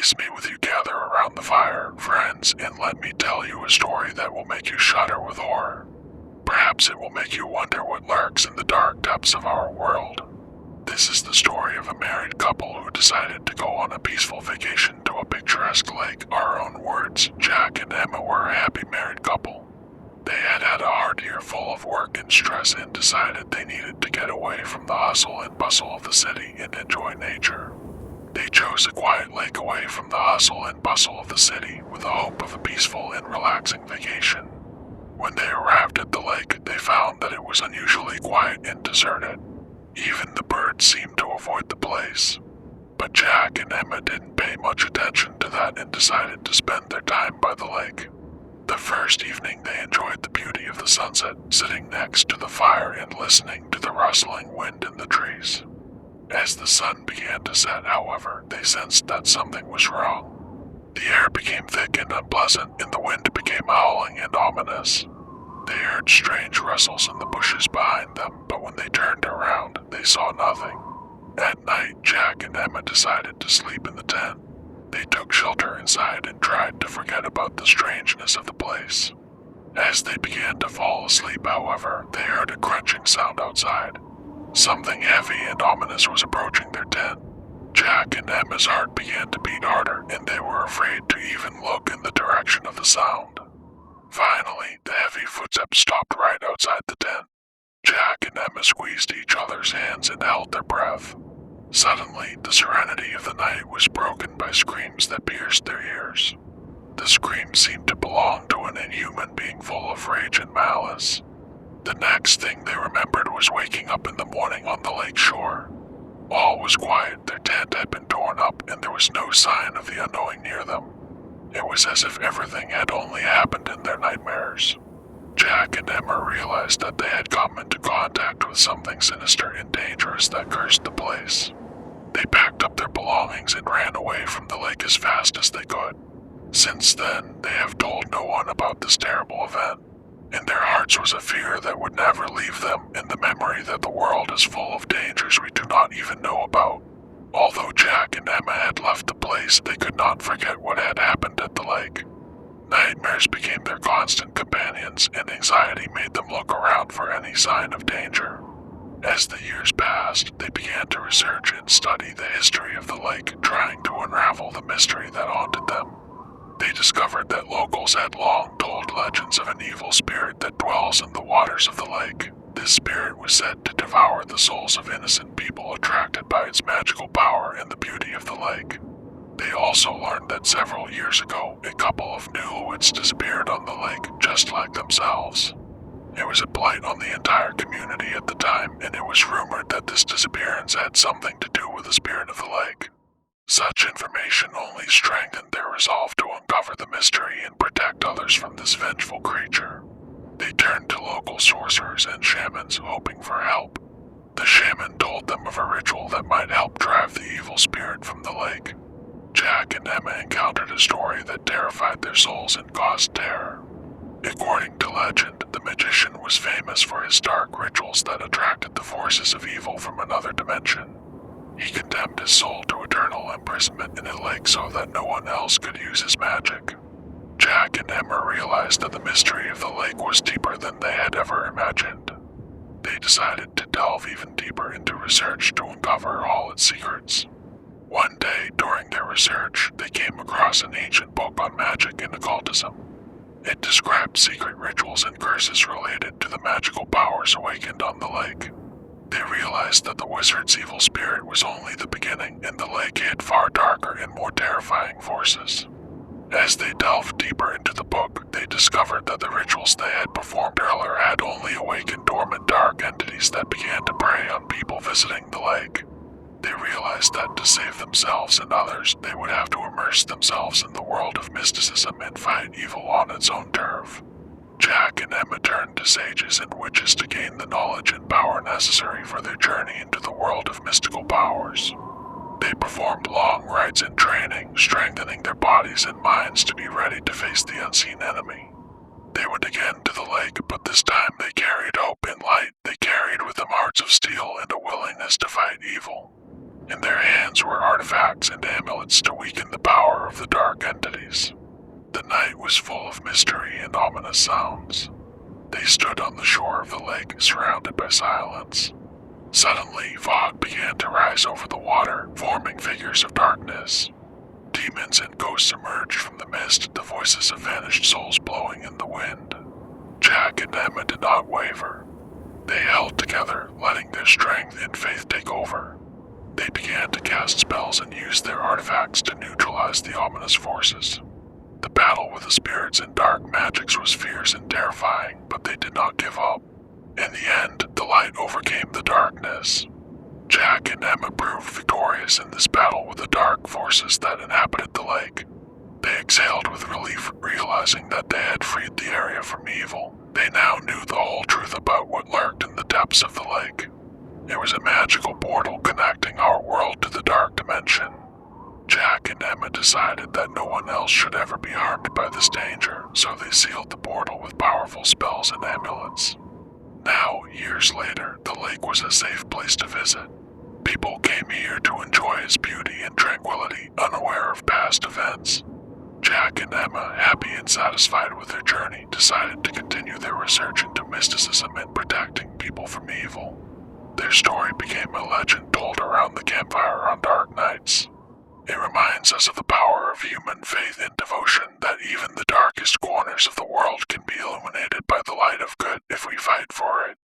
Please meet with you gather around the fire, friends, and let me tell you a story that will make you shudder with horror. Perhaps it will make you wonder what lurks in the dark depths of our world. This is the story of a married couple who decided to go on a peaceful vacation to a picturesque lake. Our own words, Jack and Emma were a happy married couple. They had had a hard year full of work and stress and decided they needed to get away from the hustle and bustle of the city and enjoy nature. They chose a quiet lake away from the hustle and bustle of the city with the hope of a peaceful and relaxing vacation. When they arrived at the lake, they found that it was unusually quiet and deserted. Even the birds seemed to avoid the place. But Jack and Emma didn't pay much attention to that and decided to spend their time by the lake. The first evening they enjoyed the beauty of the sunset, sitting next to the fire and listening to the rustling wind in the trees. As the sun began to set, however, they sensed that something was wrong. The air became thick and unpleasant, and the wind became howling and ominous. They heard strange rustles in the bushes behind them, but when they turned around, they saw nothing. At night, Jack and Emma decided to sleep in the tent. They took shelter inside and tried to forget about the strangeness of the place. As they began to fall asleep, however, they heard a crunching sound outside. Something heavy and ominous was approaching their tent. Jack and Emma's heart began to beat harder, and they were afraid to even look in the direction of the sound. Finally, the heavy footsteps stopped right outside the tent. Jack and Emma squeezed each other's hands and held their breath. Suddenly, the serenity of the night was broken by screams that pierced their ears. The screams seemed to belong to an inhuman being full of rage and malice. The next thing they remembered was waking up in the morning on the lake shore. All was quiet, their tent had been torn up, and there was no sign of the unknowing near them. It was as if everything had only happened in their nightmares. Jack and Emma realized that they had come into contact with something sinister and dangerous that cursed the place. They packed up their belongings and ran away from the lake as fast as they could. Since then, they have told no one about this terrible event. In their hearts was a fear that would never leave them, and the memory that the world is full of dangers we do not even know about. Although Jack and Emma had left the place, they could not forget what had happened at the lake. Nightmares became their constant companions, and anxiety made them look around for any sign of danger. As the years passed, they began to research and study the history of the lake, trying to unravel the mystery that haunted them. They discovered that locals had long told legends of an evil spirit that dwells in the waters of the lake. This spirit was said to devour the souls of innocent people attracted by its magical power and the beauty of the lake. They also learned that several years ago, a couple of newlyweds disappeared on the lake, just like themselves. It was a blight on the entire community at the time, and it was rumored that this disappearance had something to do with the spirit of the lake. Such information only strengthened their resolve to uncover the mystery and protect others from this vengeful creature. They turned to local sorcerers and shamans, hoping for help. The shaman told them of a ritual that might help drive the evil spirit from the lake. Jack and Emma encountered a story that terrified their souls and caused terror. According to legend, the magician was famous for his dark rituals that attracted the forces of evil from another dimension. He condemned his soul to eternal imprisonment in a lake so that no one else could use his magic. Jack and Emma realized that the mystery of the lake was deeper than they had ever imagined. They decided to delve even deeper into research to uncover all its secrets. One day, during their research, they came across an ancient book on magic and occultism. It described secret rituals and curses related to the magical powers awakened on the lake. They realized that the wizard's evil spirit was only the beginning, and the lake hid far darker and more terrifying forces. As they delved deeper into the book, they discovered that the rituals they had performed earlier had only awakened dormant dark entities that began to prey on people visiting the lake. They realized that to save themselves and others, they would have to immerse themselves in the world of mysticism and fight evil on its own turf. Jack and Emma turned to sages and witches to gain the knowledge and power necessary for their journey into the world of mystical powers. They performed long rites and training, strengthening their bodies and minds to be ready to face the unseen enemy. They went again to the lake, but this time they carried hope and light. They carried with them hearts of steel and a willingness to fight evil. In their hands were artifacts and amulets to weaken the power night was full of mystery and ominous sounds. They stood on the shore of the lake, surrounded by silence. Suddenly, fog began to rise over the water, forming figures of darkness. Demons and ghosts emerged from the mist, the voices of vanished souls blowing in the wind. Jack and Emma did not waver. They held together, letting their strength and faith take over. They began to cast spells and use their artifacts to neutralize the ominous forces. The battle with the spirits and dark magics was fierce and terrifying, but they did not give up. In the end, the light overcame the darkness. Jack and Emma proved victorious in this battle with the dark forces that inhabited the lake. They exhaled with relief, realizing that they had freed the area from evil. They now knew the whole truth about what lurked in the depths of the lake. It was a magical portal connecting our world to the dark dimension. Jack and Emma decided that no one else should ever be harmed by this danger, so they sealed the portal with powerful spells and amulets. Now, years later, the lake was a safe place to visit. People came here to enjoy its beauty and tranquility, unaware of past events. Jack and Emma, happy and satisfied with their journey, decided to continue their research into mysticism and protecting people from evil. Their story became a legend told around the campfire on dark nights. It reminds us of the power of human faith and devotion, that even the darkest corners of the world can be illuminated by the light of good if we fight for it.